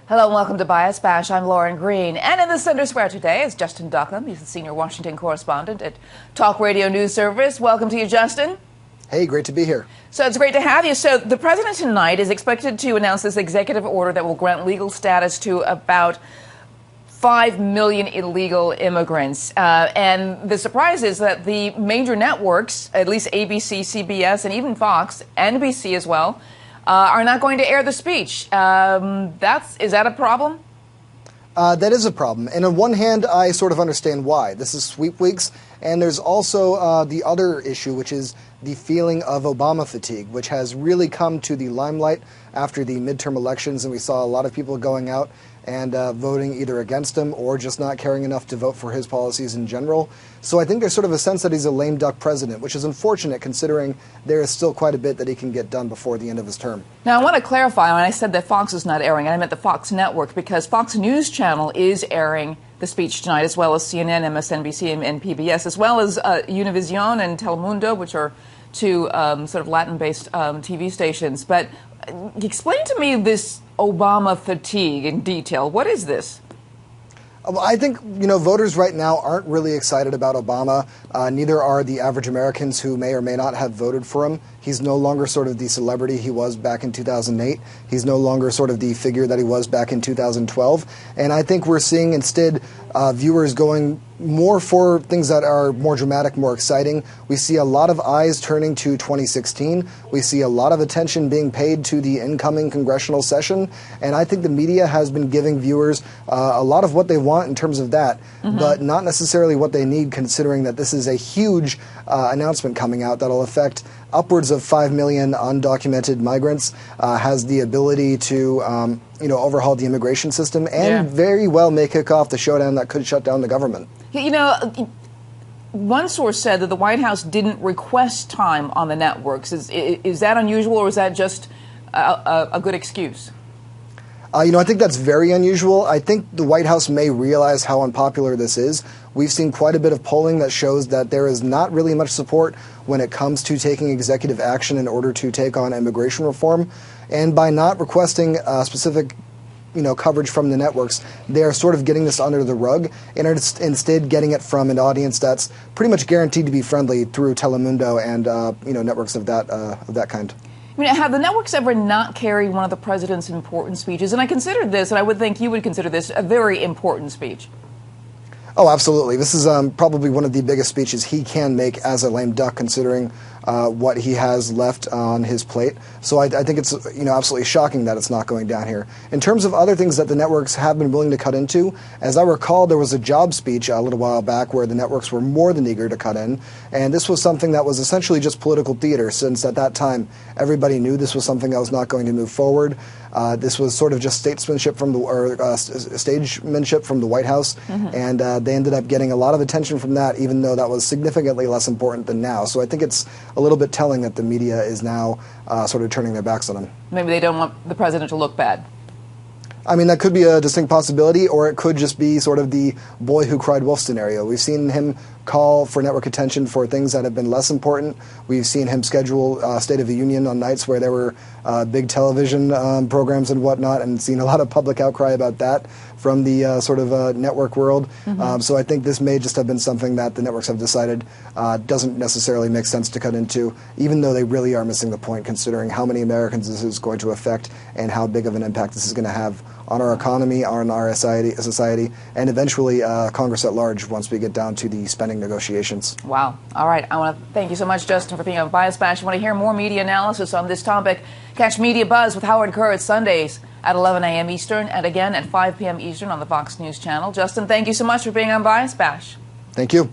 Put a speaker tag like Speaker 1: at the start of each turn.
Speaker 1: Hello and welcome to Bias Bash. I'm Lauren Green. And in the center square today is Justin Duckham. He's the senior Washington correspondent at Talk Radio News Service. Welcome to you, Justin.
Speaker 2: Hey, great to be here.
Speaker 1: So it's great to have you. So the president tonight is expected to announce this executive order that will grant legal status to about 5 million illegal immigrants. And the surprise is that the major networks, at least ABC, CBS, and even Fox, NBC as well, are not going to air the speech. Is that a problem?
Speaker 2: That is a problem. And on one hand, I sort of understand why. This is sweep weeks. And there's also the other issue, which is the feeling of Obama fatigue, which has really come to the limelight after the midterm elections. And we saw a lot of people going out and voting either against him or just not caring enough to vote for his policies in general. So I think there's sort of a sense that he's a lame duck president, which is unfortunate considering there is still quite a bit that he can get done before the end of his term.
Speaker 1: Now, I want to clarify, when I said that Fox is not airing, I meant the Fox network, because Fox News Channel is airing the speech tonight, as well as CNN, MSNBC, and PBS, as well as Univision and Telemundo, which are two sort of Latin-based TV stations. But explain to me this Obama fatigue in detail. What is this?
Speaker 2: I think, voters right now aren't really excited about Obama. Neither are the average Americans who may or may not have voted for him. He's no longer sort of the celebrity he was back in 2008. He's no longer sort of the figure that he was back in 2012. And I think we're seeing instead viewers going more for things that are more dramatic, more exciting. We see a lot of eyes turning to 2016. We see a lot of attention being paid to the incoming congressional session. And I think the media has been giving viewers a lot of what they want in terms of that, but not necessarily what they need, considering that this is a huge announcement coming out that'll affect upwards of 5 million undocumented migrants, has the ability to overhaul the immigration system and very well may kick off the showdown that could shut down the government.
Speaker 1: One source said that the White House didn't request time on the networks. Is that unusual, or is that just a good excuse?
Speaker 2: I think that's very unusual. I think the White House may realize how unpopular this is. We've seen quite a bit of polling that shows that there is not really much support when it comes to taking executive action in order to take on immigration reform. And by not requesting specific coverage from the networks, they are sort of getting this under the rug and are instead getting it from an audience that's pretty much guaranteed to be friendly through Telemundo and networks of that kind.
Speaker 1: Have the networks ever not carried one of the president's important speeches? And I consider this, and I would think you would consider this, a very important speech.
Speaker 2: Oh, absolutely. This is probably one of the biggest speeches he can make as a lame duck, considering what he has left on his plate. So I think it's absolutely shocking that it's not going down here. In terms of other things that the networks have been willing to cut into, as I recall, there was a job speech a little while back where the networks were more than eager to cut in, and this was something that was essentially just political theater, since at that time everybody knew this was something that was not going to move forward. This was sort of just stagemanship from the White House, and they ended up getting a lot of attention from that, even though that was significantly less important than now. So I think it's a little bit telling that the media is now sort of turning their backs on him.
Speaker 1: Maybe they don't want the president to look bad.
Speaker 2: I mean, that could be a distinct possibility, or it could just be sort of the boy who cried wolf scenario. We've seen him call for network attention for things that have been less important. We've seen him schedule State of the Union on nights where there were big television programs and whatnot, and seen a lot of public outcry about that from the sort of network world. So I think this may just have been something that the networks have decided doesn't necessarily make sense to cut into, even though they really are missing the point, considering how many Americans this is going to affect and how big of an impact this is going to have on our economy, on our society, and eventually Congress at large once we get down to the spending negotiations.
Speaker 1: Wow. All right. I want to thank you so much, Justin, for being on Bias Bash. I want to hear more media analysis on this topic. Catch Media Buzz with Howard Kerr Sundays at 11 a.m. Eastern and again at 5 p.m. Eastern on the Fox News Channel. Justin, thank you so much for being on Bias Bash.
Speaker 2: Thank you.